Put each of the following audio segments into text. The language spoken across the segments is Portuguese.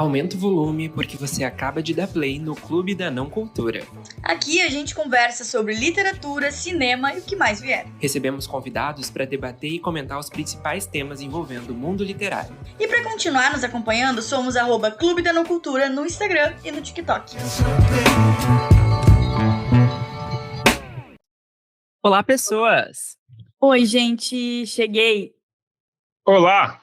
Aumenta o volume porque você acaba de dar play no Clube da Não Cultura. Aqui a gente conversa sobre literatura, cinema e o que mais vier. Recebemos convidados para debater e comentar os principais temas envolvendo o mundo literário. E para continuar nos acompanhando, somos @Clube da Não Cultura no Instagram e no TikTok. Olá, pessoas! Oi, gente, cheguei! Olá!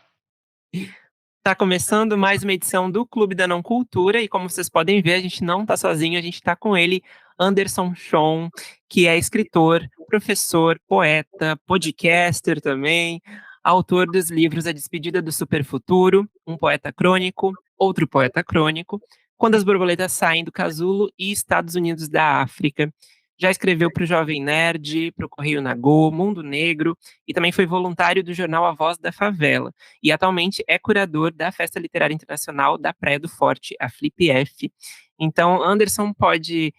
Tá começando mais uma edição do Clube da Não Cultura e como vocês podem ver, a gente não tá sozinho, a gente tá com ele, Anderson Chon, que é escritor, professor, poeta, podcaster também, autor dos livros A Despedida do Superfuturo, Um Poeta Crônico, Outro Poeta Crônico, Quando as Borboletas Saem do Casulo e Estados Unidos da África. Já escreveu para o Jovem Nerd, para o Correio Nagô, Mundo Negro e também foi voluntário do jornal A Voz da Favela. E atualmente é curador da Festa Literária Internacional da Praia do Forte, a Flip F. Então, Anderson pode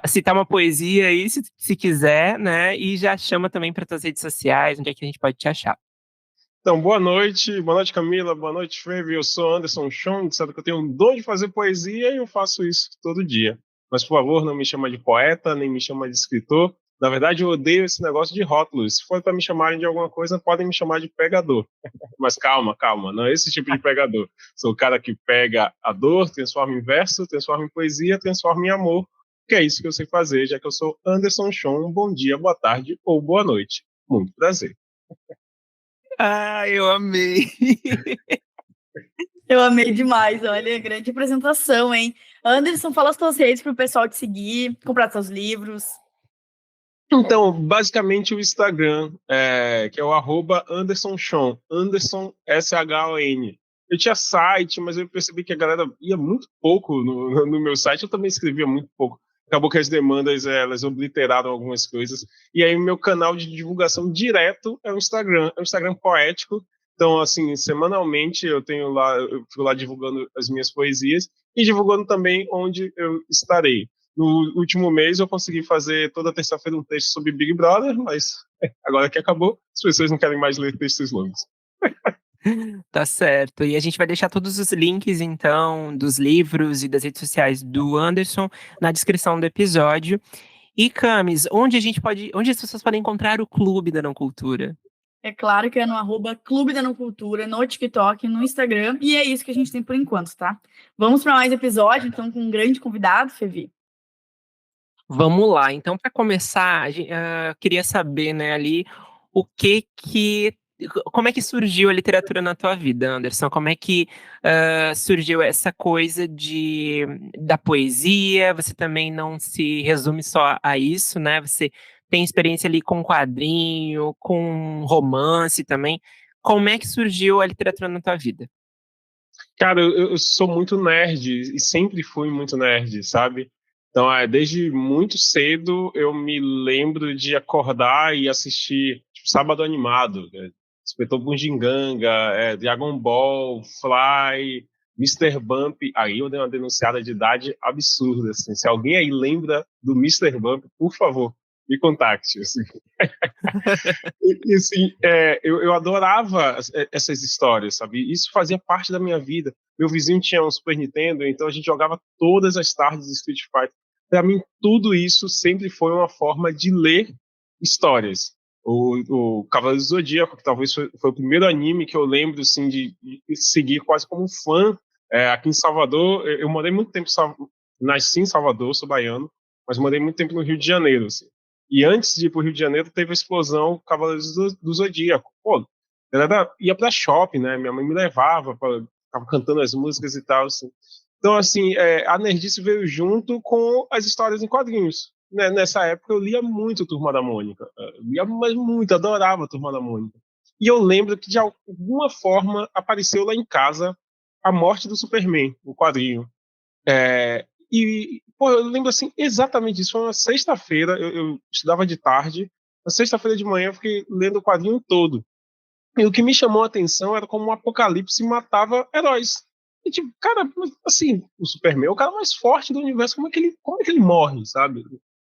citar uma poesia aí, se quiser, né? E já chama também para as redes sociais, onde é que a gente pode te achar. Então, boa noite Camila, boa noite, Feve. Eu sou Anderson Chon, sabe que eu tenho um dom de fazer poesia e eu faço isso todo dia. Mas, por favor, não me chama de poeta, nem me chama de escritor. Na verdade, eu odeio esse negócio de rótulos. Se for para me chamarem de alguma coisa, podem me chamar de pregador. Mas calma, não é esse tipo de pregador. Sou o cara que pega a dor, transforma em verso, transforma em poesia, transforma em amor, que é isso que eu sei fazer, já que eu sou Anderson Chon. Bom dia, boa tarde ou boa noite. Muito prazer. Ah, eu amei! Eu amei demais, olha, grande apresentação, hein? Anderson, fala as tuas redes para o pessoal te seguir, comprar seus livros. Então, basicamente o Instagram, que é o @AndersonShon, Anderson S-H-O-N. Eu tinha site, mas eu percebi que a galera ia muito pouco no meu site, eu também escrevia muito pouco. Acabou que as demandas, elas obliteraram algumas coisas. E aí o meu canal de divulgação direto é o Instagram poético. Então, assim, semanalmente eu fico lá divulgando as minhas poesias e divulgando também onde eu estarei. No último mês eu consegui fazer toda terça-feira um texto sobre Big Brother, mas agora que acabou, as pessoas não querem mais ler textos longos. Tá certo. E a gente vai deixar todos os links, então, dos livros e das redes sociais do Anderson na descrição do episódio. E, Camis, onde as pessoas podem encontrar o Clube da Não Cultura? É claro que é no @Clube da Não Cultura, no TikTok, no Instagram, e é isso que a gente tem por enquanto, tá? Vamos para mais episódio, então, com um grande convidado, Fevi. Vamos lá. Então, para começar, queria saber, né, ali, como é que surgiu a literatura na tua vida, Anderson? Como é que surgiu essa coisa da poesia? Você também não se resume só a isso, né? Você tem experiência ali com quadrinho, com romance também. Como é que surgiu a literatura na tua vida? Cara, eu sou muito nerd e sempre fui muito nerd, sabe? Então, desde muito cedo eu me lembro de acordar e assistir tipo, Sábado Animado, Inspetor Bugiganga, Dragon Ball, Fly, Mr. Bump. Aí eu dei uma denunciada de idade absurda. Assim. Se alguém aí lembra do Mr. Bump, por favor, me contacte. Assim. Assim, eu adorava essas histórias, sabe? Isso fazia parte da minha vida. Meu vizinho tinha um Super Nintendo, então a gente jogava todas as tardes de Street Fighter. Para mim, tudo isso sempre foi uma forma de ler histórias. O Cavaleiro do Zodíaco, que talvez foi o primeiro anime que eu lembro assim, de seguir quase como fã. Aqui em Salvador, eu morei muito tempo, nasci em Salvador, sou baiano, mas morei muito tempo no Rio de Janeiro. Assim. E antes de ir para o Rio de Janeiro, teve a explosão Cavaleiros do Zodíaco. Pô, ia para shopping, né? Minha mãe me levava, ficava cantando as músicas e tal. Assim. Então, assim, a nerdice veio junto com as histórias em quadrinhos. Né? Nessa época, eu lia muito Turma da Mônica. Lia muito, adorava Turma da Mônica. E eu lembro que, de alguma forma, apareceu lá em casa A Morte do Superman, o quadrinho. Pô, eu lembro assim, exatamente isso. Foi uma sexta-feira, eu estudava de tarde. Na sexta-feira de manhã, eu fiquei lendo o quadrinho todo. E o que me chamou a atenção era como o Apocalipse matava heróis. E, tipo, cara, assim, o Superman é o cara mais forte do universo. Como é que ele morre, sabe?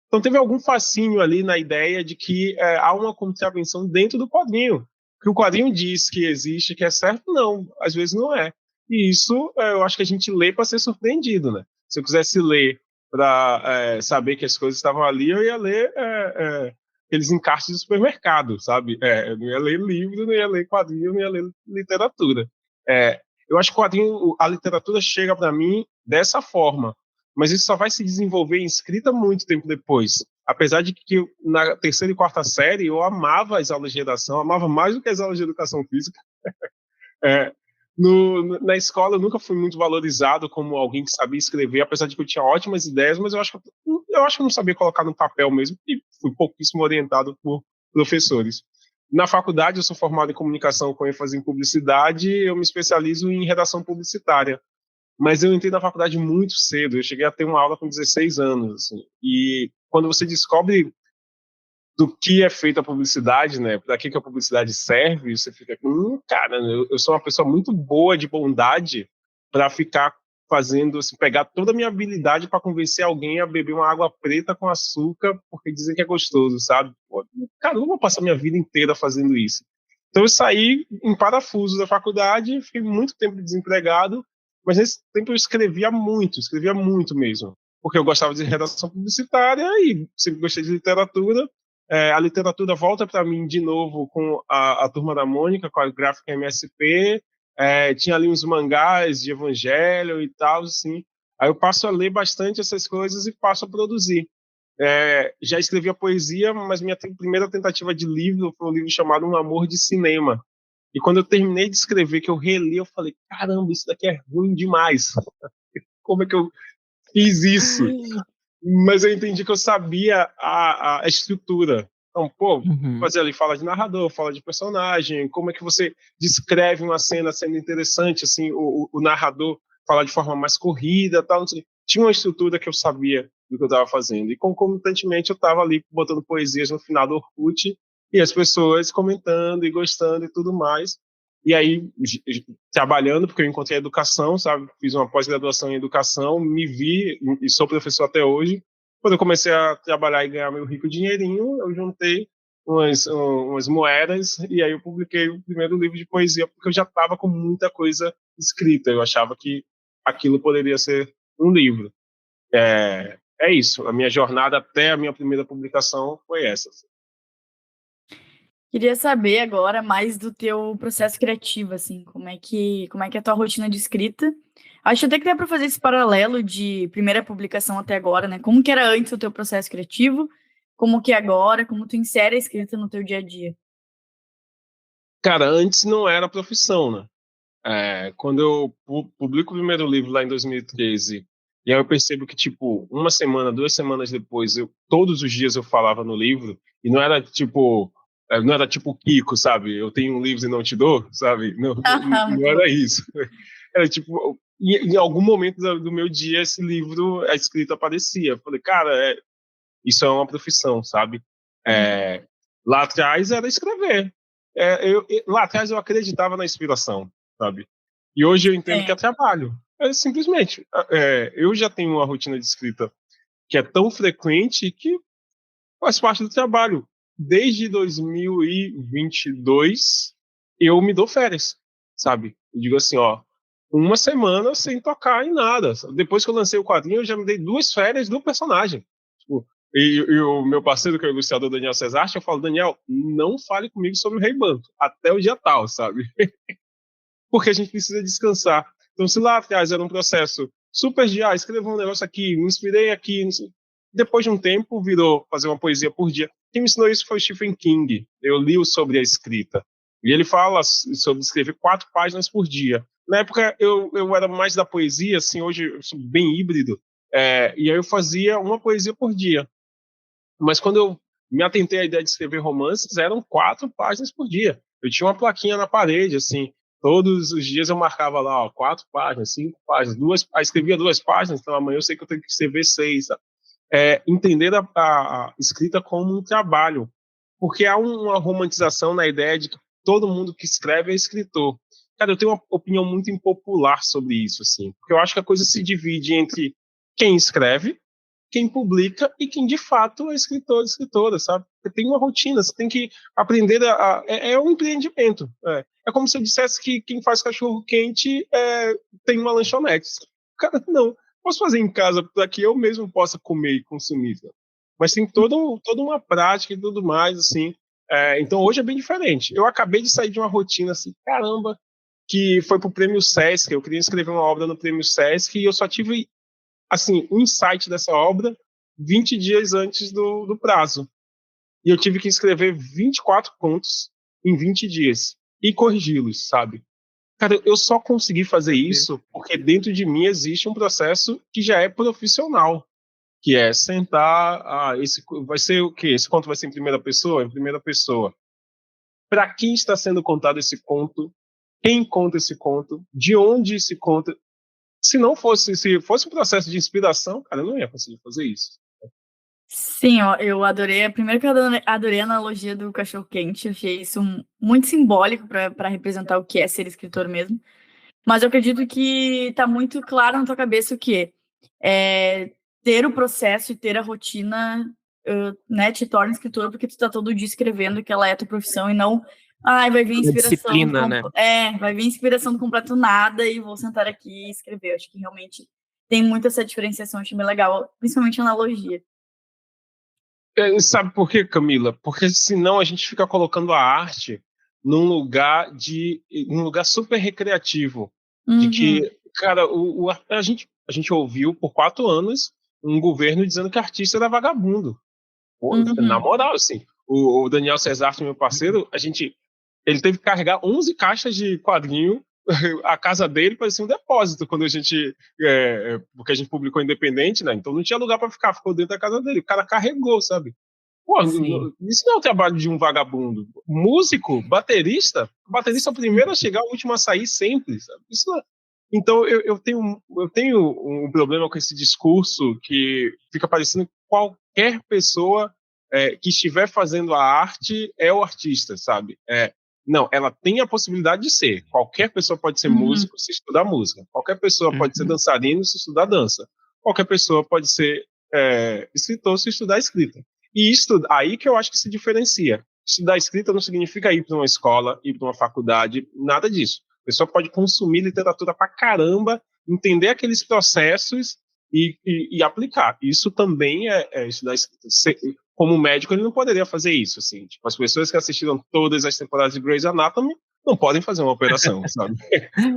Então teve algum fascínio ali na ideia de que há uma contravenção dentro do quadrinho. Que o quadrinho diz que existe, que é certo, não. Às vezes não é. E isso, eu acho que a gente lê para ser surpreendido, né? Se eu quisesse ler para saber que as coisas estavam ali, eu ia ler aqueles encartes do supermercado, sabe? Eu não ia ler livro, não ia ler quadrinho, não ia ler literatura. Eu acho que a literatura chega para mim dessa forma, mas isso só vai se desenvolver em escrita muito tempo depois. Apesar de que na terceira e quarta série eu amava as aulas de redação, amava mais do que as aulas de educação física. É, na escola eu nunca fui muito valorizado como alguém que sabia escrever, apesar de que eu tinha ótimas ideias, mas eu acho que eu não sabia colocar no papel mesmo, e fui pouquíssimo orientado por professores. Na faculdade eu sou formado em comunicação com ênfase em publicidade, eu me especializo em redação publicitária, mas eu entrei na faculdade muito cedo, eu cheguei a ter uma aula com 16 anos, assim, e quando você descobre do que é feita a publicidade, né? Para que a publicidade serve? Você fica, cara, eu sou uma pessoa muito boa de bondade para ficar fazendo, assim, pegar toda a minha habilidade para convencer alguém a beber uma água preta com açúcar porque dizem que é gostoso, sabe? Pô, cara, eu não vou passar minha vida inteira fazendo isso. Então eu saí em parafuso da faculdade, fiquei muito tempo desempregado, mas nesse tempo eu escrevia muito mesmo, porque eu gostava de redação publicitária e sempre gostei de literatura. A literatura volta para mim de novo com a Turma da Mônica, com a gráfica MSP, tinha ali uns mangás de evangelho e tal, assim. Aí eu passo a ler bastante essas coisas e passo a produzir. Já escrevia poesia, mas minha primeira tentativa de livro foi um livro chamado Um Amor de Cinema. E quando eu terminei de escrever, que eu reli, eu falei, caramba, isso daqui é ruim demais. Como é que eu fiz isso? Mas eu entendi que eu sabia a estrutura. Então, fazer ali fala de narrador, fala de personagem, como é que você descreve uma cena sendo interessante, assim, o narrador fala de forma mais corrida, tal, não sei. Tinha uma estrutura que eu sabia do que eu estava fazendo. E concomitantemente eu estava ali botando poesias no final do Orkut e as pessoas comentando e gostando e tudo mais. E aí, trabalhando, porque eu encontrei a educação, sabe? Fiz uma pós-graduação em educação, me vi, e sou professor até hoje. Quando eu comecei a trabalhar e ganhar meu rico dinheirinho, eu juntei umas moedas e aí eu publiquei o primeiro livro de poesia, porque eu já estava com muita coisa escrita. Eu achava que aquilo poderia ser um livro. É isso. A minha jornada até a minha primeira publicação foi essa. Queria saber agora mais do teu processo criativo, assim, como é que é a tua rotina de escrita. Acho até que dá para fazer esse paralelo de primeira publicação até agora, né? Como que era antes o teu processo criativo, como que é agora, como tu insere a escrita no teu dia a dia. Cara, antes não era profissão, né? Quando eu publico o primeiro livro lá em 2013, e aí eu percebo que, tipo, uma semana, 2 semanas depois, todos os dias eu falava no livro, e não era tipo o Kiko, sabe? Eu tenho um livro e não te dou, sabe? Não era isso. Era tipo, em algum momento do meu dia, esse livro, a escrita aparecia. Eu falei, cara, isso é uma profissão, sabe? Lá atrás era escrever. Lá atrás eu acreditava na inspiração, sabe? E hoje eu entendo que é trabalho. Simplesmente. Eu já tenho uma rotina de escrita que é tão frequente que faz parte do trabalho. Desde 2022, eu me dou férias, sabe? Eu digo assim, ó, uma semana sem tocar em nada. Depois que eu lancei o quadrinho, eu já me dei 2 férias do personagem. Tipo, e o meu parceiro, que é o ilustrador Daniel Cesar, eu falo, Daniel, não fale comigo sobre o Rei Banto, até o dia tal, sabe? Porque a gente precisa descansar. Então, se lá atrás era um processo super de, escrever um negócio aqui, me inspirei aqui, depois de um tempo virou fazer uma poesia por dia. Quem me ensinou isso foi o Stephen King. Eu li sobre a escrita. E ele fala sobre escrever 4 páginas por dia. Na época, eu era mais da poesia, assim, hoje eu sou bem híbrido, e aí eu fazia uma poesia por dia. Mas quando eu me atentei à ideia de escrever romances, eram 4 páginas por dia. Eu tinha uma plaquinha na parede, assim, todos os dias eu marcava lá, 4 páginas, 5 páginas, escrevia 2 páginas, então amanhã eu sei que eu tenho que escrever 6, sabe? Entender a escrita como um trabalho, porque há uma romantização na ideia de que todo mundo que escreve é escritor. Cara, eu tenho uma opinião muito impopular sobre isso, assim, porque eu acho que a coisa se divide entre quem escreve, quem publica e quem de fato é escritor, escritora, sabe? Você tem uma rotina, você tem que aprender é um empreendimento. É como se eu dissesse que quem faz cachorro-quente tem uma lanchonete. Cara, não. Posso fazer em casa para que eu mesmo possa comer e consumir. Sabe? Mas tem toda uma prática e tudo mais, assim. Então hoje é bem diferente. Eu acabei de sair de uma rotina assim, caramba, que foi pro Prêmio Sesc. Eu queria escrever uma obra no Prêmio Sesc e eu só tive assim, um insight dessa obra 20 dias antes do prazo. E eu tive que escrever 24 contos em 20 dias e corrigi-los, sabe? Cara, eu só consegui fazer isso porque dentro de mim existe um processo que já é profissional, que é sentar, esse vai ser o quê? Esse conto vai ser em primeira pessoa? Em primeira pessoa. Para quem está sendo contado esse conto? Quem conta esse conto? De onde esse conto? Se fosse um processo de inspiração, cara, eu não ia conseguir fazer isso. Sim, eu adorei. Primeiro que eu adorei a analogia do cachorro-quente. Achei isso muito simbólico para representar o que é ser escritor mesmo. Mas eu acredito que está muito claro na tua cabeça o que ter o processo e ter a rotina, né, te torna escritor porque tu está todo dia escrevendo, que ela é a tua profissão e não vai vir inspiração. Disciplina, né? Vai vir inspiração do completo nada e vou sentar aqui e escrever. Acho que realmente tem muito essa diferenciação, achei bem legal, principalmente a analogia. Sabe por quê, Camila? Porque senão a gente fica colocando a arte num lugar super recreativo. De que, cara, a gente ouviu por 4 anos um governo dizendo que artista era vagabundo. Pô, na moral, assim, o Daniel Cesar, meu parceiro, ele teve que carregar 11 caixas de quadrinho. A casa dele parecia um depósito quando porque a gente publicou independente, né? Então não tinha lugar para ficar, ficou dentro da casa dele. O cara carregou, sabe? Pô, isso não é o trabalho de um vagabundo. Músico, baterista é o primeiro a chegar, o último a sair sempre, sabe? Isso não é... Então eu tenho um problema com esse discurso que fica parecendo que qualquer pessoa que estiver fazendo a arte é o artista, sabe? Não, ela tem a possibilidade de ser. Qualquer pessoa pode ser músico se estudar música. Qualquer pessoa pode ser dançarino se estudar dança. Qualquer pessoa pode ser escritor se estudar escrita. E isso aí que eu acho que se diferencia. Estudar escrita não significa ir para uma escola, ir para uma faculdade, nada disso. A pessoa pode consumir literatura pra caramba, entender aqueles processos e aplicar. Isso também é estudar escrita. Como médico, ele não poderia fazer isso, assim. Tipo, as pessoas que assistiram todas as temporadas de Grey's Anatomy não podem fazer uma operação, sabe?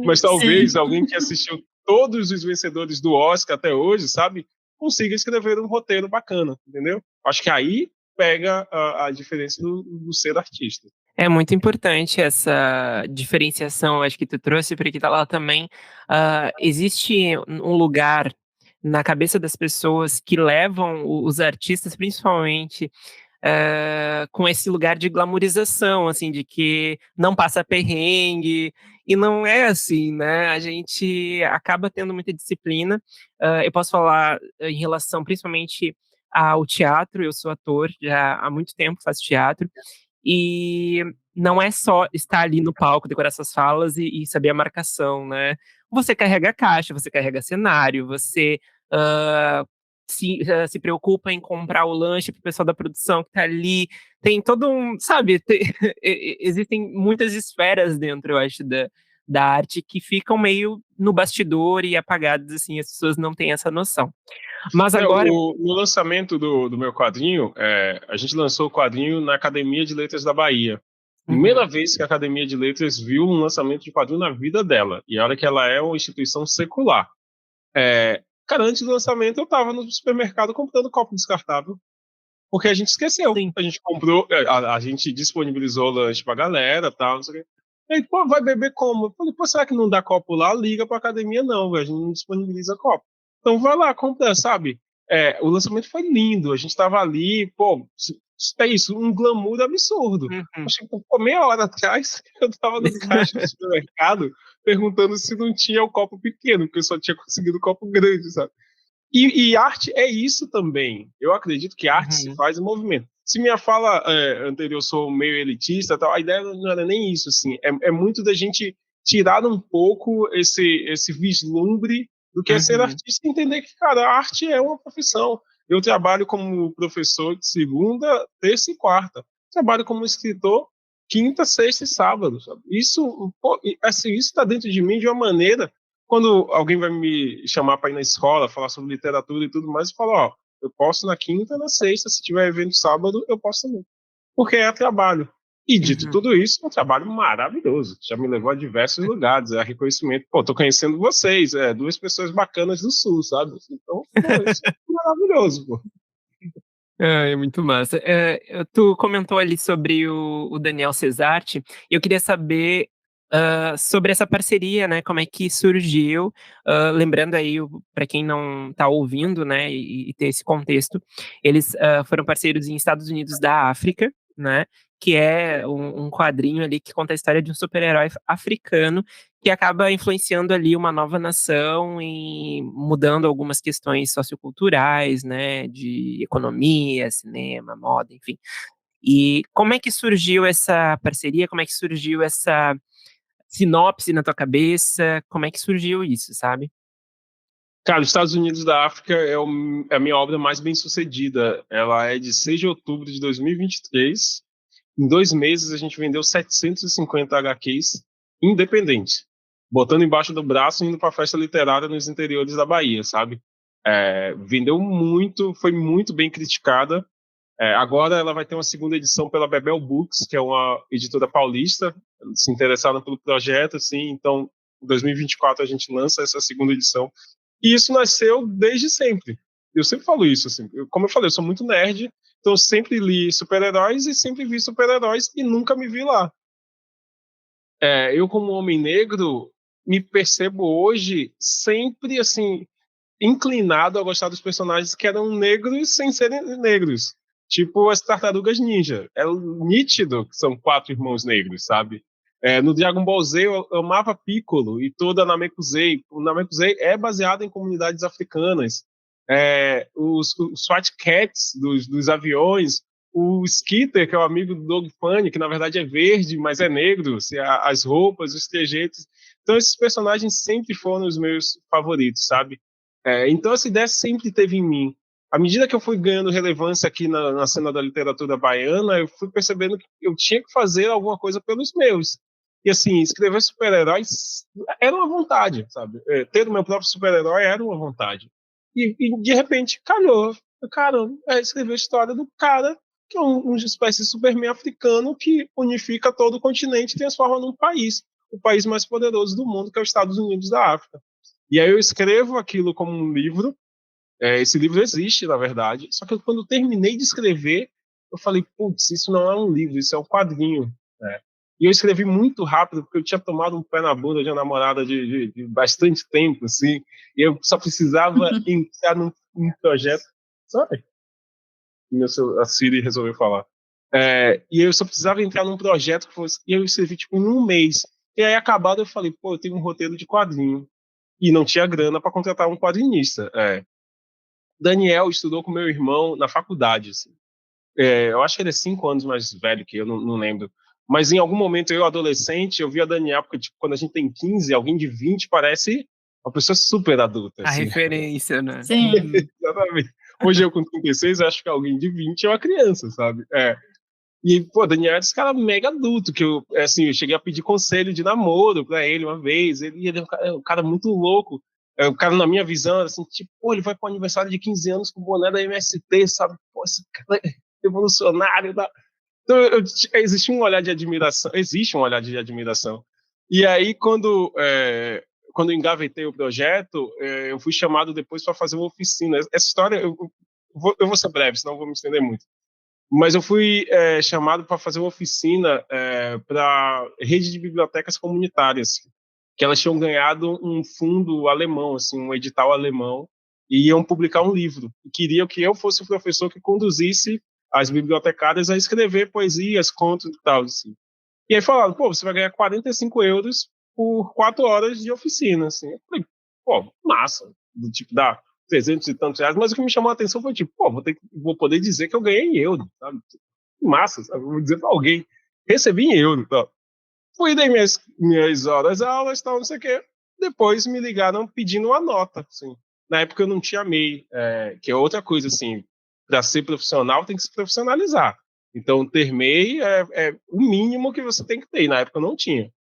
Mas talvez alguém que assistiu todos os vencedores do Oscar até hoje, sabe? Consiga escrever um roteiro bacana, entendeu? Acho que aí pega a diferença do ser artista. É muito importante essa diferenciação, acho que tu trouxe, porque tá lá também, existe um lugar na cabeça das pessoas que levam os artistas, principalmente, com esse lugar de glamorização, assim, de que não passa perrengue, e não é assim, né? A gente acaba tendo muita disciplina. Eu posso falar em relação, principalmente, ao teatro. Eu sou ator, já há muito tempo faço teatro, e não é só estar ali no palco, decorar essas falas e saber a marcação, né? Você carrega caixa, você carrega cenário, você se preocupa em comprar o lanche pro pessoal da produção que tá ali. Tem todo sabe, existem muitas esferas dentro, eu acho, da arte que ficam meio no bastidor e apagadas, assim, as pessoas não têm essa noção. Mas agora... No lançamento do meu quadrinho, a gente lançou o quadrinho na Academia de Letras da Bahia. Primeira vez que a Academia de Letras viu um lançamento de quadrinho na vida dela. E olha que ela é uma instituição secular. Cara, antes do lançamento eu estava no supermercado comprando copo descartável. Porque a gente esqueceu. Sim. A gente comprou, a gente disponibilizou lanche pra galera, tal, não sei o quê. Aí, pô, vai beber como? Eu falei, pô, será que não dá copo lá? Liga pra academia, não, a gente não disponibiliza copo. Então vai lá, compra, sabe? O lançamento foi lindo, a gente tava ali, pô, é isso, um glamour absurdo. Acho que por meia hora atrás eu tava no caixa do supermercado perguntando se não tinha o copo pequeno, porque eu só tinha conseguido o copo grande, sabe? E arte é isso também. Eu acredito que arte se faz em movimento. Se minha fala anterior sou meio elitista, tal, a ideia não era nem isso. Assim. É muito da gente tirar um pouco esse vislumbre do que é ser artista e entender que, cara, a arte é uma profissão. Eu trabalho como professor de segunda, terça e quarta. Trabalho como escritor quinta, sexta e sábado, sabe? Isso, pô, assim, isso está dentro de mim de uma maneira, quando alguém vai me chamar para ir na escola, falar sobre literatura e tudo mais, eu falo, ó, eu posso na quinta, na sexta, se tiver evento sábado, eu posso também. Porque é trabalho. E dito tudo isso, é um trabalho maravilhoso. Já me levou a diversos lugares, é reconhecimento. Pô, tô conhecendo vocês, duas pessoas bacanas do Sul, sabe? Então, pô, isso é maravilhoso, pô. É muito massa. Tu comentou ali sobre o Daniel Cesarte, e eu queria saber sobre essa parceria, né? Como é que surgiu? Lembrando aí, para quem não está ouvindo, né, e ter esse contexto, eles foram parceiros em Estados Unidos da África, né? Que é um quadrinho ali que conta a história de um super-herói africano que acaba influenciando ali uma nova nação e mudando algumas questões socioculturais, né, de economia, cinema, moda, enfim. E como é que surgiu essa parceria? Como é que surgiu essa sinopse na tua cabeça? Como é que surgiu isso, sabe? Cara, os Estados Unidos da África é a minha obra mais bem sucedida. Ela é de 6 de outubro de 2023. Em 2 meses, a gente vendeu 750 HQs independentes, botando embaixo do braço e indo para a festa literária nos interiores da Bahia, sabe? Vendeu muito, foi muito bem criticada. Agora ela vai ter uma segunda edição pela Bebel Books, que é uma editora paulista, se interessaram pelo projeto, assim, então em 2024 a gente lança essa segunda edição. E isso nasceu desde sempre. Eu sempre falo isso, assim, como eu falei, eu sou muito nerd, então eu sempre li super-heróis e sempre vi super-heróis e nunca me vi lá. Eu, como homem negro, me percebo hoje sempre, assim, inclinado a gostar dos personagens que eram negros sem serem negros. Tipo as Tartarugas Ninja. É nítido que são 4 irmãos negros, sabe? No Dragon Ball Z eu amava Piccolo e toda a Namekusei. O Namekusei é baseado em comunidades africanas. Os SWAT Cats dos aviões, o Skitter, que é o amigo do Dog Funny, que na verdade é verde, mas é negro, as roupas, os trejeitos. Então esses personagens sempre foram os meus favoritos, sabe? Então essa ideia sempre teve em mim. À medida que eu fui ganhando relevância aqui na cena da literatura baiana, eu fui percebendo que eu tinha que fazer alguma coisa pelos meus. E assim, escrever super-heróis era uma vontade, sabe? Ter o meu próprio super-herói era uma vontade. E de repente calhou. Caramba, escrever a história do cara que é uma espécie de Superman africano que unifica todo o continente e transforma num país, o país mais poderoso do mundo, que é os Estados Unidos da África. E aí eu escrevo aquilo como um livro. Esse livro existe, na verdade. Só que quando eu terminei de escrever, eu falei, putz, isso não é um livro, isso é um quadrinho. E eu escrevi muito rápido, porque eu tinha tomado um pé na bunda de uma namorada de bastante tempo, assim. E eu só precisava entrar num projeto. Sabe? A Siri resolveu falar. E eu só precisava entrar num projeto que fosse. E eu escrevi, tipo, em um mês. E aí, acabado, eu falei, pô, eu tenho um roteiro de quadrinho. E não tinha grana para contratar um quadrinista. Daniel estudou com meu irmão na faculdade. Assim. Eu acho que ele é 5 anos mais velho que eu, não lembro. Mas em algum momento, eu, adolescente, eu vi a Daniel, porque tipo, quando a gente tem 15, alguém de 20 parece uma pessoa super adulta. A assim. referência, né? Sim. Exatamente. Hoje eu com 36, eu acho que alguém de 20 é uma criança, sabe? E, pô, Daniel é esse cara mega adulto, que eu cheguei a pedir conselho de namoro pra ele uma vez, ele é um cara muito louco. O cara, na minha visão, assim, tipo, pô, ele vai pro aniversário de 15 anos com o boné da MST, sabe? Pô, esse cara é revolucionário. Tá? Então, existe um olhar de admiração. E aí, quando eu engavetei o projeto, eu fui chamado depois para fazer uma oficina. Essa história, eu vou ser breve, senão eu vou me estender muito. Mas eu fui chamado para fazer uma oficina para rede de bibliotecas comunitárias, que elas tinham ganhado um fundo alemão, assim, um edital alemão, e iam publicar um livro. E queriam que eu fosse o professor que conduzisse as bibliotecárias a escrever poesias, contos e tal. Assim. E aí falaram, pô, você vai ganhar 45 euros por 4 horas de oficina. Assim. Eu falei, pô, massa. Do tipo, dá 300 e tantos reais. Mas o que me chamou a atenção foi, tipo, pô, vou poder dizer que eu ganhei em euro, sabe? Massa, sabe? Vou dizer para alguém. Recebi em euro, tá? Fui, dei minhas horas aulas, tal, não sei o quê. Depois me ligaram pedindo uma nota, assim. Na época eu não tinha MEI, que é outra coisa, assim, para ser profissional tem que se profissionalizar. Então, ter MEI é o mínimo que você tem que ter, e na época eu não tinha.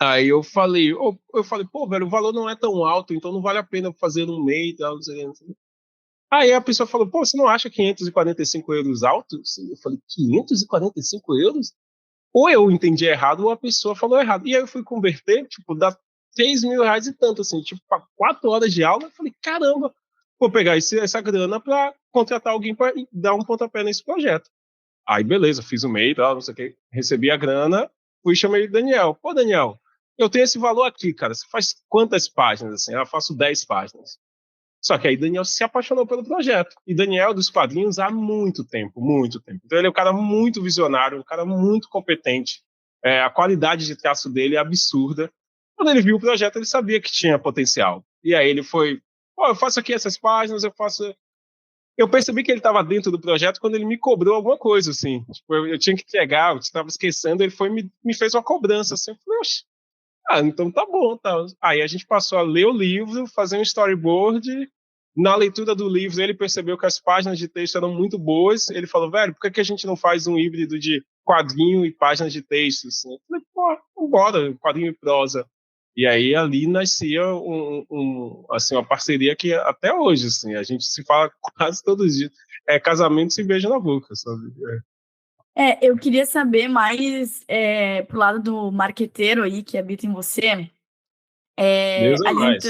Aí eu falei, pô, velho, o valor não é tão alto, então não vale a pena fazer um MEI e tal, não sei, não sei. Aí a pessoa falou, pô, você não acha 545 euros alto? Eu falei, 545 euros? Ou eu entendi errado, ou a pessoa falou errado. E aí eu fui converter, tipo, dá 3 mil reais e tanto, assim, tipo, para 4 horas de aula. Eu falei, caramba, vou pegar essa grana para contratar alguém para dar um pontapé nesse projeto. Aí, beleza, fiz o MEI e tal, não sei o quê, recebi a grana, fui e chamei o Daniel. Pô, Daniel, eu tenho esse valor aqui, cara, você faz quantas páginas, assim? Eu faço 10 páginas. Só que aí Daniel se apaixonou pelo projeto. E Daniel é dos quadrinhos há muito tempo, muito tempo. Então ele é um cara muito visionário, um cara muito competente. A qualidade de traço dele é absurda. Quando ele viu o projeto, ele sabia que tinha potencial. E aí ele foi, pô, eu faço aqui essas páginas, eu faço... Eu percebi que ele estava dentro do projeto quando ele me cobrou alguma coisa, assim. Tipo, eu tinha que entregar, eu estava esquecendo, ele foi e me fez uma cobrança, assim. Eu falei, oxe, então tá bom, tá. Aí a gente passou a ler o livro, fazer um storyboard. Na leitura do livro, ele percebeu que as páginas de texto eram muito boas. Ele falou, velho, por que a gente não faz um híbrido de quadrinho e páginas de texto? Assim? Eu falei, pô, bora, quadrinho e prosa. E aí ali nascia assim, uma parceria que até hoje, assim, a gente se fala quase todos os dias. É casamento se beija na boca, sabe? Eu queria saber mais pro lado do marqueteiro aí que habita em você. Deus é Ali mais.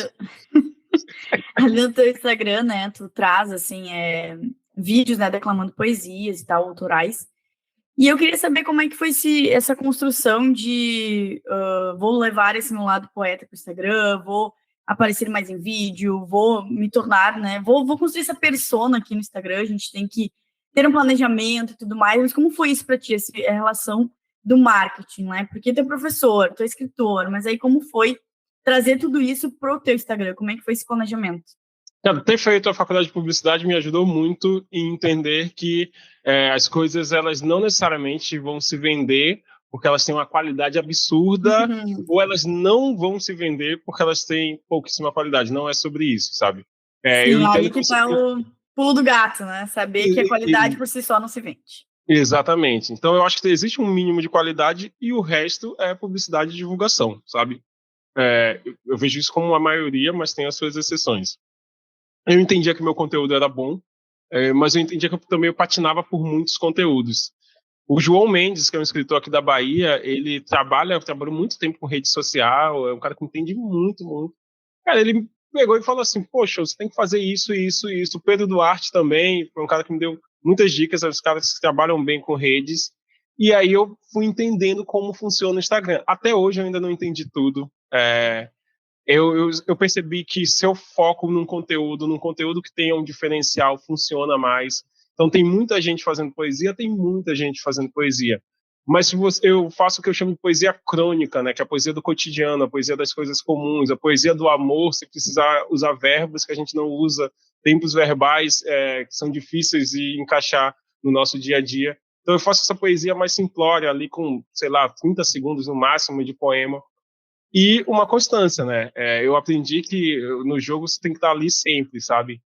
ali no teu Instagram, né, tu traz, assim, vídeos, né, declamando poesias e tal, autorais. E eu queria saber como é que foi essa construção de vou levar esse meu lado poeta para o Instagram, vou aparecer mais em vídeo, vou me tornar, né, vou construir essa persona aqui no Instagram, a gente tem que ter um planejamento e tudo mais, mas como foi isso para ti, a relação do marketing, né? Porque tu é professor, tu é escritor, mas aí como foi trazer tudo isso pro teu Instagram? Como é que foi esse planejamento? Cara, ter feito a faculdade de publicidade me ajudou muito em entender que as coisas elas não necessariamente vão se vender porque elas têm uma qualidade absurda ou elas não vão se vender porque elas têm pouquíssima qualidade. Não é sobre isso, sabe? Eu Sim, entendo aí que que você tá tem... o pulo do gato, né? Saber que a qualidade por si só não se vende. Exatamente. Então, eu acho que existe um mínimo de qualidade e o resto é publicidade e divulgação, sabe? Eu vejo isso como a maioria, mas tem as suas exceções. Eu entendia que meu conteúdo era bom, mas eu entendia que eu também patinava por muitos conteúdos. O João Mendes, que é um escritor aqui da Bahia, ele trabalhou muito tempo com rede social, é um cara que entende muito, muito. Cara, ele pegou e falou assim, poxa, você tem que fazer isso, isso, isso. O Pedro Duarte também foi um cara que me deu muitas dicas, os caras que trabalham bem com redes. E aí eu fui entendendo como funciona o Instagram. Até hoje eu ainda não entendi tudo. Eu percebi que se eu foco num conteúdo que tenha um diferencial, funciona mais. Então, tem muita gente fazendo poesia, tem muita gente fazendo poesia. Mas se eu faço o que eu chamo de poesia crônica, né, que é a poesia do cotidiano, a poesia das coisas comuns, a poesia do amor, se precisar usar verbos que a gente não usa, tempos verbais que são difíceis de encaixar no nosso dia a dia. Então, eu faço essa poesia mais simplória, ali com, sei lá, 30 segundos no máximo de poema, e uma constância, né? Eu aprendi que no jogo você tem que estar ali sempre, sabe?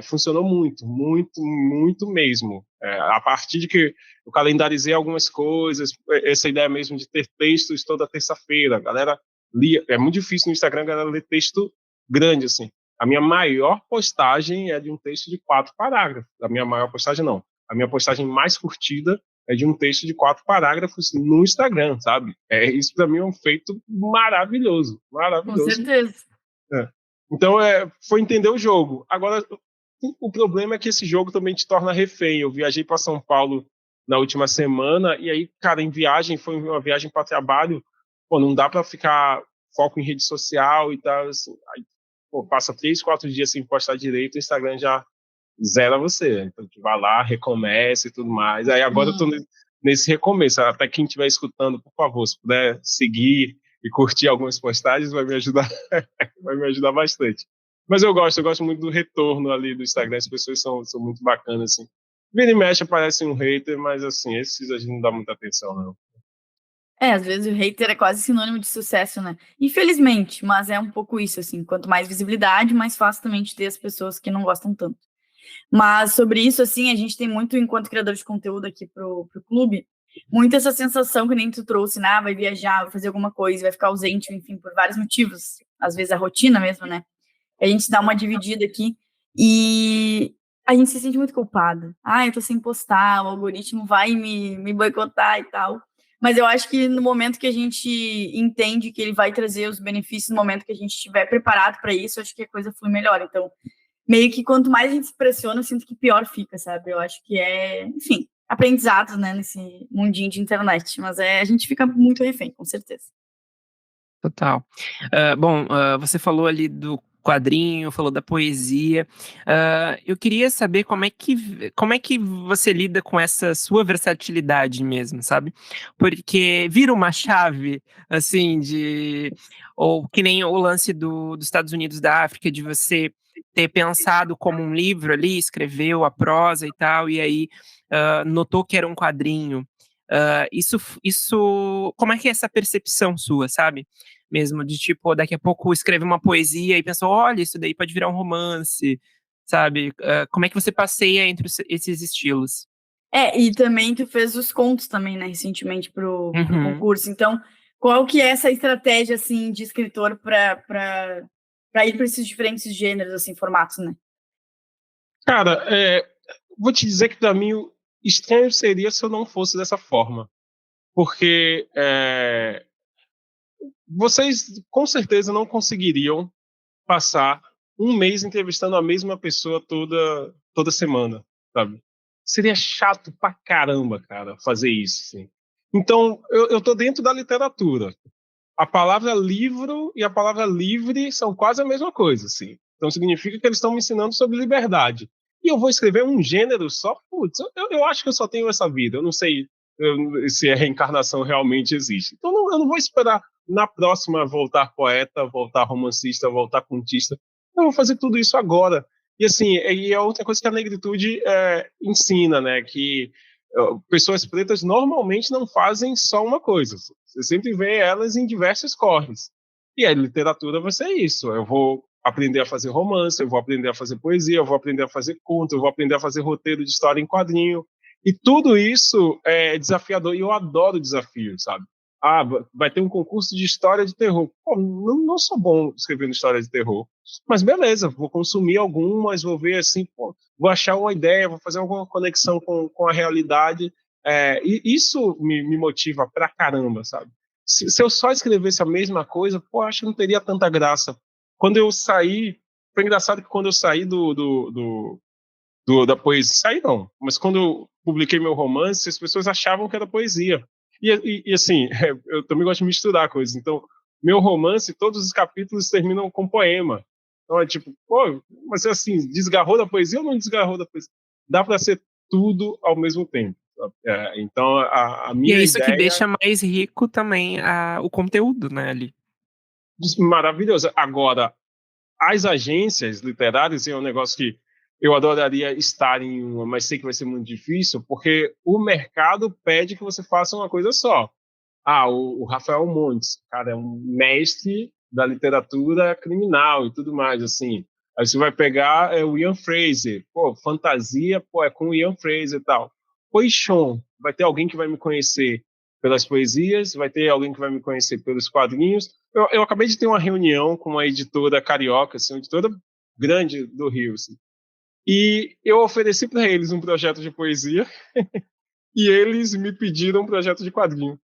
Funcionou muito, muito, muito mesmo. A partir de que eu calendarizei algumas coisas, essa ideia mesmo de ter textos toda terça-feira, a galera lia. É muito difícil no Instagram a galera ler texto grande, assim. A minha maior postagem é de um texto de 4 parágrafos. A minha maior postagem, não. A minha postagem mais curtida é de um texto de 4 parágrafos no Instagram, sabe? Isso para mim é um feito maravilhoso, Com maravilhoso. certeza. Então, foi entender o jogo. Agora, o problema é que esse jogo também te torna refém. Eu viajei para São Paulo na última semana e aí, cara, em viagem, foi uma viagem para trabalho, pô, não dá para ficar foco em rede social e tal, assim. Aí, pô, passa 3, 4 dias sem postar direito, o Instagram já zera você. Então, tu vai lá, recomeça e tudo mais. Aí agora eu tô nesse recomeço. Até quem estiver escutando, por favor, se puder seguir e curtir algumas postagens, vai me ajudar, vai me ajudar bastante. Mas eu gosto muito do retorno ali do Instagram. As pessoas são muito bacanas, assim. Vira e mexe aparece um hater, mas assim, esses a gente não dá muita atenção, não. Às vezes o hater é quase sinônimo de sucesso, né? Infelizmente, mas é um pouco isso, assim. Quanto mais visibilidade, mais fácil também de ter as pessoas que não gostam tanto. Mas sobre isso, assim, a gente tem muito, enquanto criador de conteúdo aqui pro clube, muito essa sensação que nem tu trouxe, né? Vai viajar, vai fazer alguma coisa, vai ficar ausente, enfim, por vários motivos. Às vezes a rotina mesmo, né? A gente dá uma dividida aqui e a gente se sente muito culpado. Ah, eu tô sem postar, o algoritmo vai me boicotar e tal. Mas eu acho que no momento que a gente entende que ele vai trazer os benefícios, no momento que a gente estiver preparado para isso, eu acho que a coisa flui melhor. Então, meio que quanto mais a gente se pressiona, eu sinto que pior fica, sabe? Eu acho que é, enfim, aprendizados, né, nesse mundinho de internet. Mas a gente fica muito refém, com certeza. Total. Bom, você falou ali do quadrinho, falou da poesia. Eu queria saber como é que você lida com essa sua versatilidade mesmo, sabe? Porque vira uma chave, assim, ou que nem o lance dos Estados Unidos da África, de você ter pensado como um livro ali, escreveu a prosa e tal, e aí notou que era um quadrinho. Isso, como é que é essa percepção sua, sabe? Mesmo de tipo, daqui a pouco escreve uma poesia e pensa, olha, isso daí pode virar um romance, sabe? Como é que você passeia entre esses estilos? E também tu fez os contos também, né, recentemente pro Uhum. concurso. Então, qual que é essa estratégia, assim, de escritor para ir para esses diferentes gêneros, assim, formatos, né? Cara, vou te dizer que para mim o estranho seria se eu não fosse dessa forma. Porque vocês com certeza não conseguiriam passar um mês entrevistando a mesma pessoa toda semana, sabe? Seria chato pra caramba, cara, fazer isso. Assim. Então, eu tô dentro da literatura. A palavra livro e a palavra livre são quase a mesma coisa, assim. Então, significa que eles estão me ensinando sobre liberdade. E eu vou escrever um gênero só? Putz, eu acho que eu só tenho essa vida. Eu não sei se a reencarnação realmente existe. Então, eu não vou esperar na próxima voltar poeta, voltar romancista, voltar contista. Eu vou fazer tudo isso agora. E assim, é outra coisa que a negritude ensina, né? Que pessoas pretas normalmente não fazem só uma coisa. Você sempre vê elas em diversos corres. E a literatura vai ser isso. Eu vou aprender a fazer romance, eu vou aprender a fazer poesia, eu vou aprender a fazer conto, eu vou aprender a fazer roteiro de história em quadrinho. E tudo isso é desafiador. E eu adoro desafios, sabe? Ah, vai ter um concurso de história de terror. Pô, não sou bom escrevendo história de terror. Mas beleza, vou consumir algumas, vou ver assim, pô, vou achar uma ideia, vou fazer alguma conexão com a realidade. E isso me motiva pra caramba, sabe? Se eu só escrevesse a mesma coisa, pô, acho que não teria tanta graça. Quando eu saí, foi engraçado que quando eu saí da poesia, saí não, mas quando eu publiquei meu romance, as pessoas achavam que era poesia. E assim, eu também gosto de misturar coisas. Então, meu romance, todos os capítulos terminam com poema. Então é tipo, pô, mas assim, desgarrou da poesia ou não desgarrou da poesia? Dá para ser tudo ao mesmo tempo. Então, a E é minha isso que ideia deixa mais rico também o conteúdo, né, ali. é maravilhosa. Agora, as agências literárias é um negócio que eu adoraria estar em uma, mas sei que vai ser muito difícil, porque o mercado pede que você faça uma coisa só. O Rafael Montes, cara, é um mestre da literatura criminal e tudo mais, assim. Aí você vai pegar o Ian Fraser, pô, fantasia, pô, é com o Ian Fraser e tal. Poixon, vai ter alguém que vai me conhecer pelas poesias, vai ter alguém que vai me conhecer pelos quadrinhos. Eu acabei de ter uma reunião com uma editora carioca, assim, uma editora grande do Rio, assim, e eu ofereci para eles um projeto de poesia e eles me pediram um projeto de quadrinho.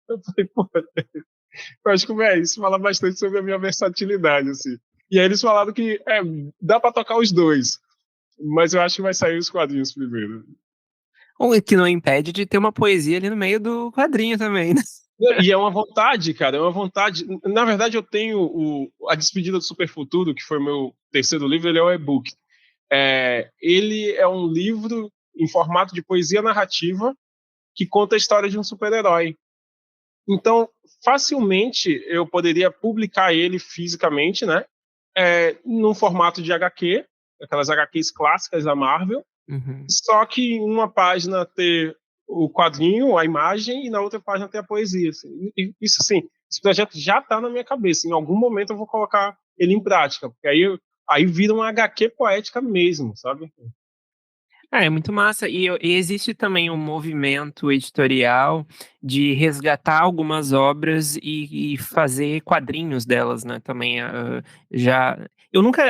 Eu falei, pô, eu acho que isso fala bastante sobre a minha versatilidade, assim. E aí eles falaram que dá para tocar os dois, mas eu acho que vai sair os quadrinhos primeiro. O que não impede de ter uma poesia ali no meio do quadrinho também, né? E é uma vontade, cara, é uma vontade. Na verdade, eu tenho A Despedida do Superfuturo, que foi o meu terceiro livro, ele é um e-book. Ele é um livro em formato de poesia narrativa que conta a história de um super-herói. Então, facilmente eu poderia publicar ele fisicamente, né? Num formato de HQ, aquelas HQs clássicas da Marvel, Uhum. só que em uma página ter o quadrinho, a imagem, e na outra página ter a poesia. Assim. Isso, assim, esse projeto já está na minha cabeça. Em algum momento eu vou colocar ele em prática, porque aí vira uma HQ poética mesmo, sabe? É muito massa. E existe também um movimento editorial de resgatar algumas obras e fazer quadrinhos delas, né? Também já.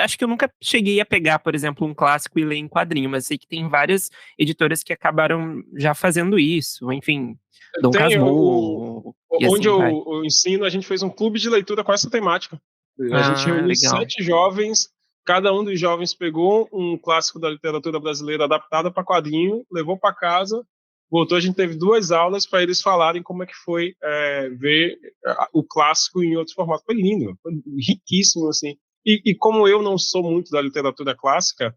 Acho que eu nunca cheguei a pegar, por exemplo, um clássico e ler em quadrinho, mas sei que tem várias editoras que acabaram já fazendo isso. Enfim, Dom Tem Casmurro e onde assim vai. eu ensino, a gente fez um clube de leitura com essa temática. A gente Ah, reuniu legal. 7 jovens, cada um dos jovens pegou um clássico da literatura brasileira adaptado para quadrinho, levou para casa, voltou, a gente teve 2 aulas para eles falarem como é que foi ver o clássico em outros formatos. Foi lindo, foi riquíssimo, assim. E como eu não sou muito da literatura clássica,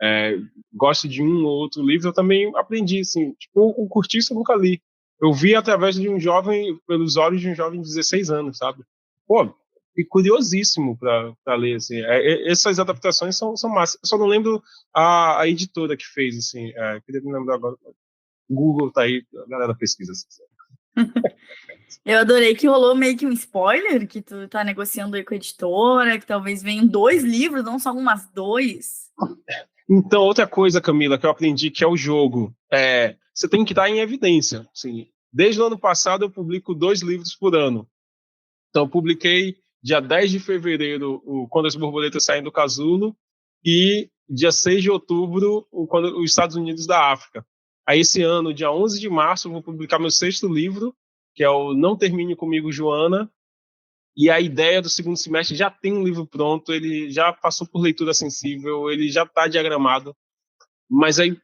é, gosto de um ou outro livro, eu também aprendi, assim, tipo, o Cortiço eu nunca li. Eu vi através de um jovem, pelos olhos de um jovem de 16 anos, sabe? Pô, e curiosíssimo para ler, assim. Essas adaptações são massas. Eu só não lembro a editora que fez, assim. Queria me lembrar agora. Google tá aí, a galera pesquisa. Assim. Eu adorei que rolou meio que um spoiler, que tu tá negociando aí com a editora, que talvez venham 2 livros, não só umas 2. Então, outra coisa, Camila, que eu aprendi que é o jogo. Você tem que estar em evidência. Assim, desde o ano passado eu publico 2 livros por ano. Então, eu publiquei dia 10 de fevereiro Quando as Borboletas Saem do Casulo e dia 6 de outubro os Estados Unidos da África. Aí, esse ano, dia 11 de março, eu vou publicar meu 6º livro, que é o Não Termine Comigo, Joana. E a ideia do segundo semestre já tem um livro pronto, ele já passou por leitura sensível, ele já está diagramado. Mas aí,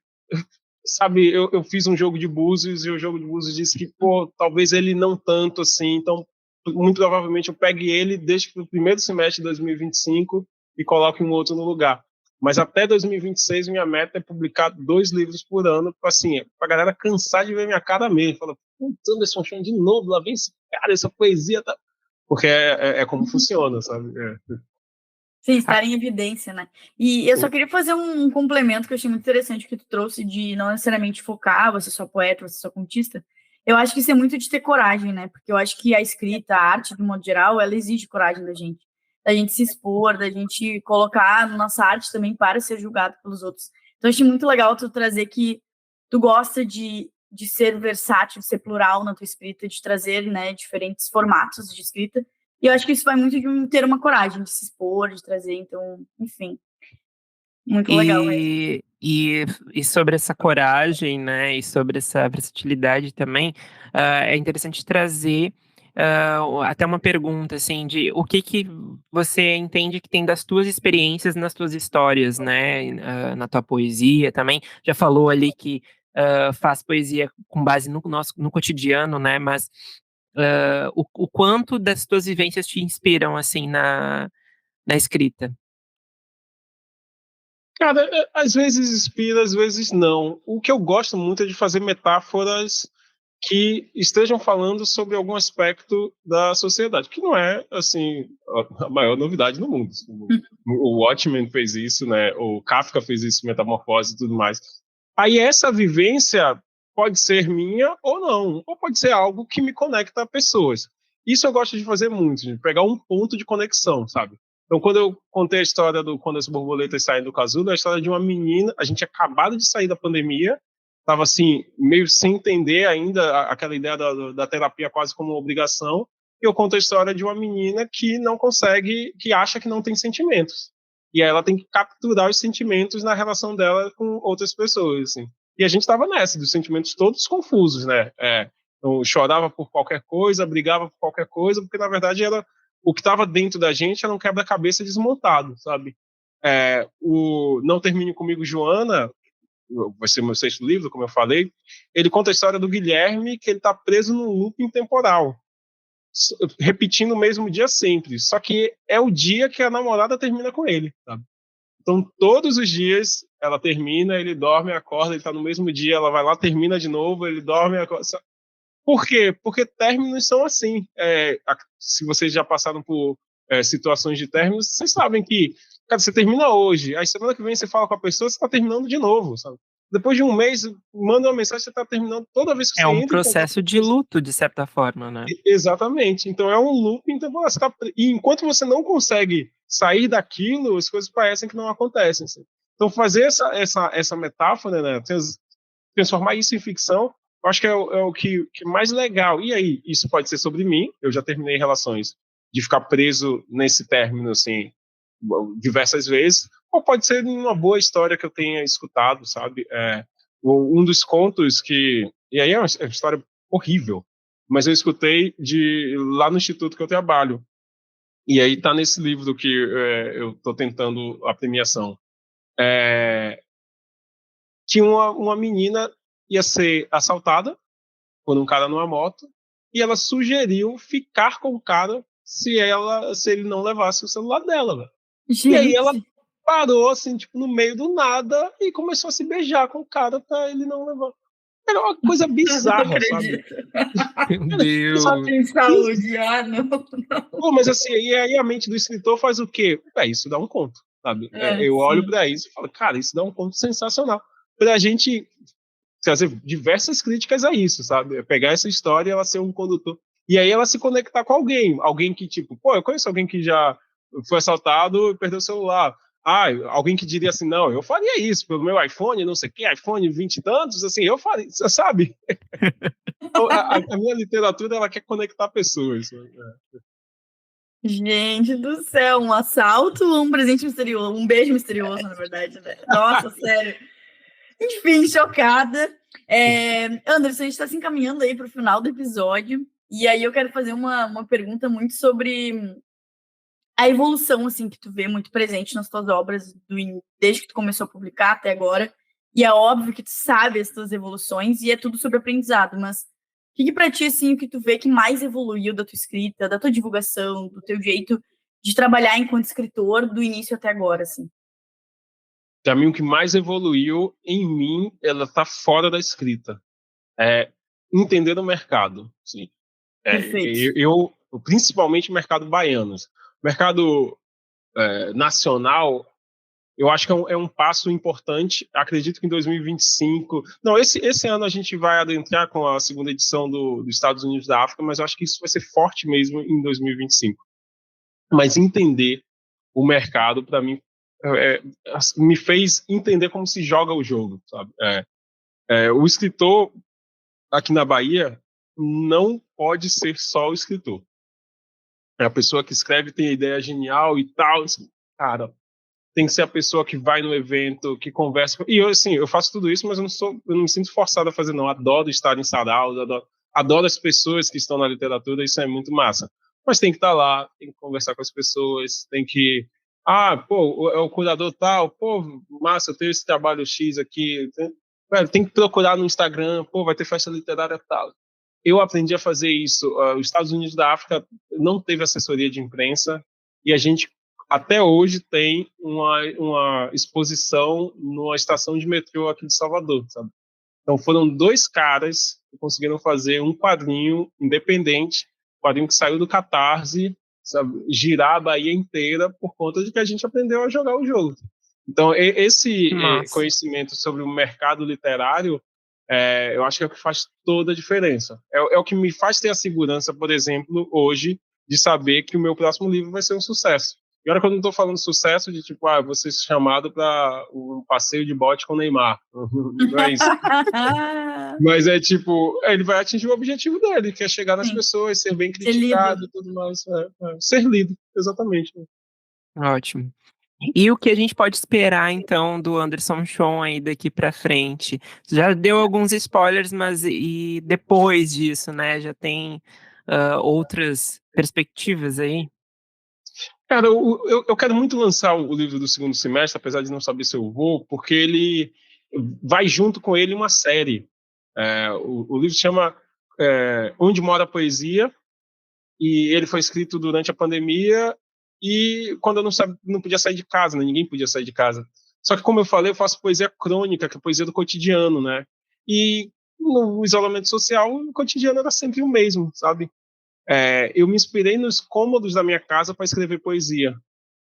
sabe, eu fiz um jogo de búzios e o jogo de búzios disse que, pô, talvez ele não tanto assim, então muito provavelmente eu pegue ele desde o primeiro semestre de 2025 e coloque um outro no lugar. Mas até 2026 minha meta é publicar 2 livros por ano, assim, pra galera cansar de ver minha cara mesmo. Fala, putz, Anderson Chão de novo, lá vem esse cara, essa poesia, tá... Porque é como funciona, sabe? Sim, estar em evidência, né? E eu só queria fazer um complemento que eu achei muito interessante que tu trouxe de não necessariamente focar, você só poeta, você só contista. Eu acho que isso é muito de ter coragem, né? Porque eu acho que a escrita, a arte, de modo geral, ela exige coragem da gente. Da gente se expor, da gente colocar a nossa arte também para ser julgado pelos outros. Então, eu achei muito legal tu trazer que tu gosta de ser versátil, de ser plural na tua escrita, de trazer, né, diferentes formatos de escrita. E eu acho que isso vai muito de ter uma coragem de se expor, de trazer, então, enfim, muito legal mesmo. E sobre essa coragem, né, e sobre essa versatilidade também, é interessante trazer até uma pergunta, assim, de o que você entende que tem das tuas experiências nas tuas histórias, né, na tua poesia também. Já falou ali que faz poesia com base no cotidiano, né, mas o quanto das tuas vivências te inspiram, assim, na escrita? Cara, às vezes inspira, às vezes não. O que eu gosto muito é de fazer metáforas que estejam falando sobre algum aspecto da sociedade, que não é, assim, a maior novidade no mundo. O Watchmen fez isso, né? O Kafka fez isso, Metamorfose e tudo mais. Aí essa vivência pode ser minha ou não, ou pode ser algo que me conecta a pessoas. Isso eu gosto de fazer muito, de pegar um ponto de conexão, sabe? Então, quando eu contei a história do Quando as Borboletas Saem do Casulo, é a história de uma menina, a gente acabado de sair da pandemia, estava assim, meio sem entender ainda aquela ideia da terapia quase como uma obrigação, e eu conto a história de uma menina que não consegue, que acha que não tem sentimentos. E aí ela tem que capturar os sentimentos na relação dela com outras pessoas, assim. E a gente estava nessa, dos sentimentos todos confusos, né? Então, chorava por qualquer coisa, brigava por qualquer coisa, porque na verdade o que estava dentro da gente era um quebra-cabeça desmontado, sabe? O Não Termine Comigo, Joana, vai ser meu 6º livro, como eu falei, ele conta a história do Guilherme, que ele está preso num looping temporal, repetindo o mesmo dia sempre, só que é o dia que a namorada termina com ele, sabe? Então, todos os dias, ela termina, ele dorme, acorda, ele está no mesmo dia, ela vai lá, termina de novo, ele dorme, acorda. Por quê? Porque términos são assim. Se vocês já passaram por situações de términos, vocês sabem que, cara, você termina hoje, aí semana que vem você fala com a pessoa, você está terminando de novo, sabe? Depois de um mês, manda uma mensagem, você está terminando toda vez que É você um entra em contato processo com a de pessoa. luto, de certa forma, né? Exatamente. Então é um looping temporal. E enquanto você não consegue sair daquilo, as coisas parecem que não acontecem. Assim. Então, fazer essa metáfora, né, transformar isso em ficção, eu acho que é o que mais legal. E aí, isso pode ser sobre mim, eu já terminei relações de ficar preso nesse término, assim, diversas vezes, ou pode ser uma boa história que eu tenha escutado, sabe? Um dos contos que... E aí é uma história horrível, mas eu escutei lá no instituto que eu trabalho. E aí tá nesse livro que eu tô tentando a premiação. Tinha uma menina ia ser assaltada por um cara numa moto, e ela sugeriu ficar com o cara se ele não levasse o celular dela, velho. E aí ela Gente, parou, assim, tipo, no meio do nada e começou a se beijar com o cara pra ele não levar. Era uma coisa eu não bizarra, sabe? acredito. Meu Só Deus. tem saúde, não. Pô, mas assim, e aí a mente do escritor faz o quê? Isso dá um conto, sabe? Eu olho Sim. pra isso e falo, cara, isso dá um conto sensacional. Pra gente trazer diversas críticas a isso, sabe? Pegar essa história e ela ser um condutor. E aí ela se conectar com alguém que, tipo, pô, eu conheço alguém que já foi assaltado e perdeu o celular. Alguém que diria assim, não, eu faria isso pelo meu iPhone, não sei o que, iPhone 20 e tantos, assim, eu faria, sabe? Então, a minha literatura, ela quer conectar pessoas. Gente do céu, um assalto ou um presente misterioso? Um beijo misterioso, na verdade, né? Nossa, sério. Enfim, chocada. Anderson, a gente está se encaminhando aí para o final do episódio. E aí eu quero fazer uma pergunta muito sobre a evolução, assim, que tu vê muito presente nas tuas obras, desde que tu começou a publicar até agora. E é óbvio que tu sabe as tuas evoluções e é tudo sobre aprendizado, mas o que pra ti, assim, o que tu vê que mais evoluiu da tua escrita, da tua divulgação, do teu jeito de trabalhar enquanto escritor, do início até agora, assim? Para mim, o que mais evoluiu em mim, ela tá fora da escrita. É entender o mercado, sim. Perfeito. Principalmente o mercado baiano. O mercado nacional, eu acho que é um passo importante. Acredito que em 2025... Não, esse ano a gente vai adentrar com a segunda edição dos Estados Unidos da África, mas eu acho que isso vai ser forte mesmo em 2025. Mas entender o mercado, para mim, me fez entender como se joga o jogo, sabe? O escritor aqui na Bahia não pode ser só o escritor. A pessoa que escreve tem a ideia genial e tal, cara, tem que ser a pessoa que vai no evento, que conversa. E eu, assim, eu faço tudo isso, mas eu não me sinto forçado a fazer, não. Adoro estar em saraus, adoro as pessoas que estão na literatura, isso é muito massa. Mas tem que estar lá, tem que conversar com as pessoas, tem que... pô, é o curador tal, pô, massa, eu tenho esse trabalho X aqui. Tem que procurar no Instagram, pô, vai ter festa literária tal. Eu aprendi a fazer isso. Os Estados Unidos da África não teve assessoria de imprensa e a gente até hoje tem uma exposição numa estação de metrô aqui de Salvador, sabe? Então foram dois caras que conseguiram fazer um quadrinho independente, um quadrinho que saiu do Catarse, sabe? Girar a Bahia inteira por conta de que a gente aprendeu a jogar o jogo. Então esse Nossa. conhecimento sobre o mercado literário, eu acho que é o que faz toda a diferença. É o que me faz ter a segurança, por exemplo, hoje, de saber que o meu próximo livro vai ser um sucesso. E olha que eu não estou falando sucesso de tipo, vou ser chamado para um passeio de bote com o Neymar. Não é isso. Mas é tipo, ele vai atingir o objetivo dele, que é chegar nas pessoas, ser bem criticado e tudo mais. Ser lido, exatamente. Ótimo. E o que a gente pode esperar, então, do Anderson Chon aí daqui pra frente? Já deu alguns spoilers, mas e depois disso, né? Já tem outras perspectivas aí? Cara, eu quero muito lançar o livro do segundo semestre, apesar de não saber se eu vou, porque ele vai junto com ele uma série. O livro se chama Onde Mora a Poesia, e ele foi escrito durante a pandemia e quando eu não podia sair de casa, né? Ninguém podia sair de casa. Só que, como eu falei, eu faço poesia crônica, que é poesia do cotidiano, né? E no isolamento social, o cotidiano era sempre o mesmo, sabe? Eu me inspirei nos cômodos da minha casa para escrever poesia.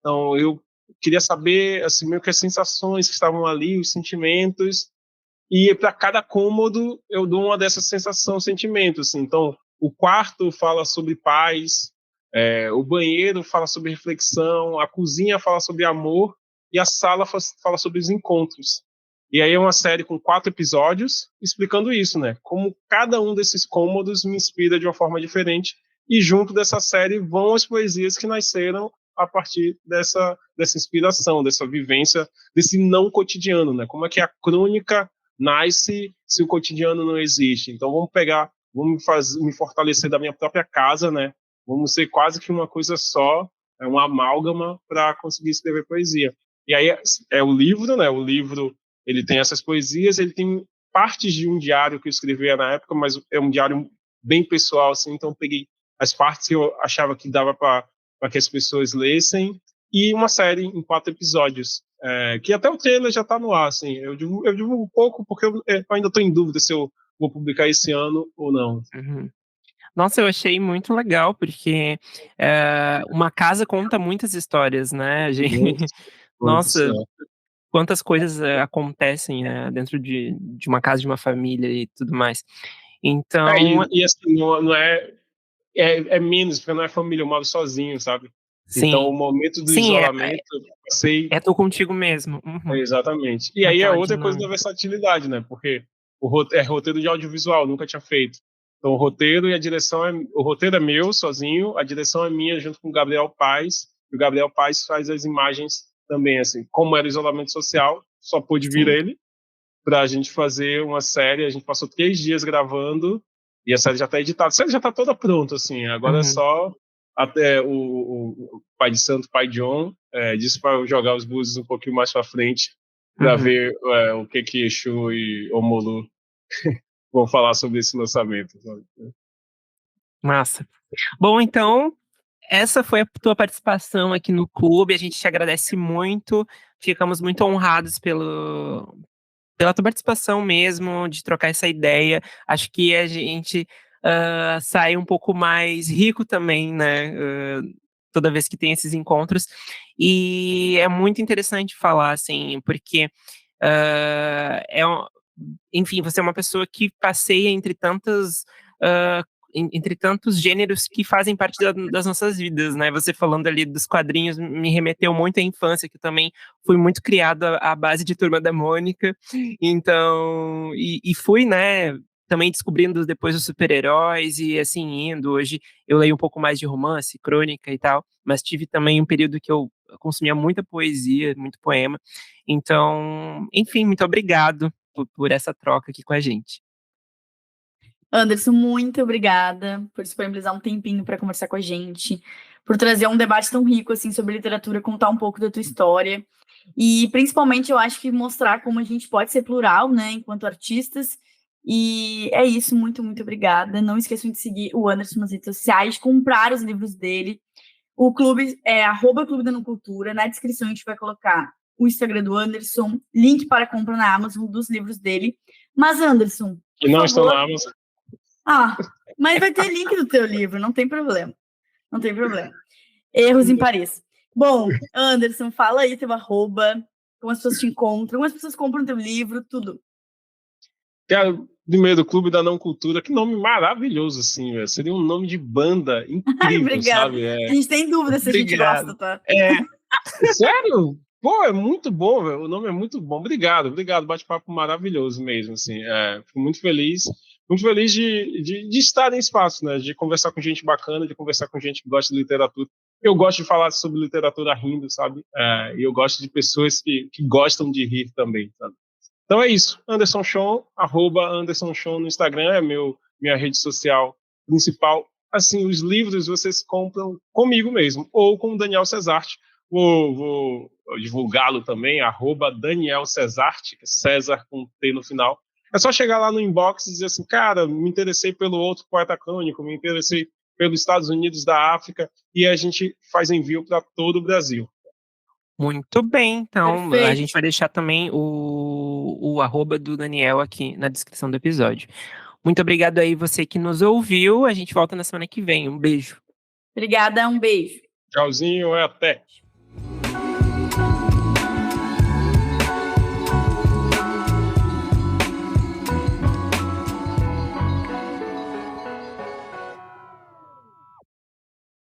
Então, eu queria saber, assim, meio que as sensações que estavam ali, os sentimentos, e para cada cômodo eu dou uma dessas sensações, sentimentos. Assim. Então, o quarto fala sobre paz, o banheiro fala sobre reflexão, a cozinha fala sobre amor, e a sala fala sobre os encontros. E aí é uma série com 4 episódios explicando isso, né? Como cada um desses cômodos me inspira de uma forma diferente, e junto dessa série vão as poesias que nasceram a partir dessa inspiração, dessa vivência, desse não cotidiano, né? Como é que a crônica nasce se o cotidiano não existe? Então vamos me fortalecer da minha própria casa, né? Vamos ser quase que uma coisa só, uma amálgama para conseguir escrever poesia. E aí é o livro, né? O livro, ele tem essas poesias, ele tem partes de um diário que eu escrevia na época, mas é um diário bem pessoal, assim, então eu peguei as partes que eu achava que dava para que as pessoas lessem, e uma série em 4 episódios, que até o trailer já está no ar, assim. Eu divulgo um pouco porque eu ainda estou em dúvida se eu vou publicar esse ano ou não. Uhum. Nossa, eu achei muito legal, porque uma casa conta muitas histórias, né? Nossa, quantas coisas acontecem dentro de uma casa, de uma família e tudo mais. Então, e assim, não é menos, porque não é família, eu moro sozinho, sabe? Então, o sim, momento do sim, isolamento, eu passei. tô contigo mesmo. Uhum. Exatamente. E aí é Naquela outra coisa da dinâmica. versatilidade, né? Porque é roteiro de audiovisual, nunca tinha feito. Então, o roteiro e a direção o roteiro é meu, sozinho, a direção é minha, junto com o Gabriel Paes, e o Gabriel Paes faz as imagens também, assim. Como era isolamento social, só pôde vir Sim. ele para a gente fazer uma série. A gente passou 3 dias gravando e a série já está editada. A série já está toda pronta, assim. Agora é só até o pai de santo, pai John, disse para jogar os búzios um pouquinho mais para frente para ver o que Exu e Omolu vão falar sobre esse lançamento. Sabe? Massa. Bom, então, essa foi a tua participação aqui no clube. A gente te agradece muito. Ficamos muito honrados pela tua participação mesmo, de trocar essa ideia. Acho que a gente sai um pouco mais rico também, né? Toda vez que tem esses encontros. E é muito interessante falar, assim, porque enfim, você é uma pessoa que passeia entre entre tantos gêneros que fazem parte das nossas vidas, né? Você falando ali dos quadrinhos me remeteu muito à infância, que eu também fui muito criado à base de Turma da Mônica, então, e fui, né, também descobrindo depois os super-heróis e assim indo. Hoje eu leio um pouco mais de romance, crônica e tal, mas tive também um período que eu consumia muita poesia, muito poema. Então, enfim, muito obrigado por essa troca aqui com a gente. Anderson, muito obrigada por disponibilizar um tempinho para conversar com a gente, por trazer um debate tão rico assim sobre literatura, contar um pouco da tua história e principalmente eu acho que mostrar como a gente pode ser plural, né, enquanto artistas. E é isso, muito, muito obrigada. Não esqueçam de seguir o Anderson nas redes sociais, comprar os livros dele. O clube é @Clube da Não Cultura. Na descrição a gente vai colocar o Instagram do Anderson, link para compra na Amazon dos livros dele. Mas, Anderson, que não estão na Amazon. Mas vai ter link do teu livro, não tem problema. Não tem problema. Erros em Paris. Bom, Anderson, fala aí teu @, como as pessoas te encontram, como as pessoas compram teu livro, tudo. Primeiro, Clube da Não Cultura, que nome maravilhoso, assim, velho. Seria um nome de banda incrível, Obrigada. sabe? A gente tem dúvida se a gente gosta, tá? Sério? Pô, é muito bom, velho. O nome é muito bom. Obrigado. Bate-papo maravilhoso mesmo, assim. Fico muito feliz de estar em espaço, né? De conversar com gente bacana, de conversar com gente que gosta de literatura. Eu gosto de falar sobre literatura rindo, sabe? E eu gosto de pessoas que gostam de rir também, sabe? Então é isso. Anderson Chon, @Anderson Chon no Instagram, é minha rede social principal. Assim, os livros vocês compram comigo mesmo, ou com o Daniel Cesarte. Vou divulgá-lo também, @Daniel Cesarte, que é César com T no final. É só chegar lá no inbox e dizer assim, cara, me interessei pelo outro poeta crônico, me interessei pelos Estados Unidos da África, e a gente faz envio para todo o Brasil. Muito bem, então Perfeito. A gente vai deixar também o @ do Daniel aqui na descrição do episódio. Muito obrigado aí você que nos ouviu, a gente volta na semana que vem. Um beijo. Obrigada, um beijo. Tchauzinho, até.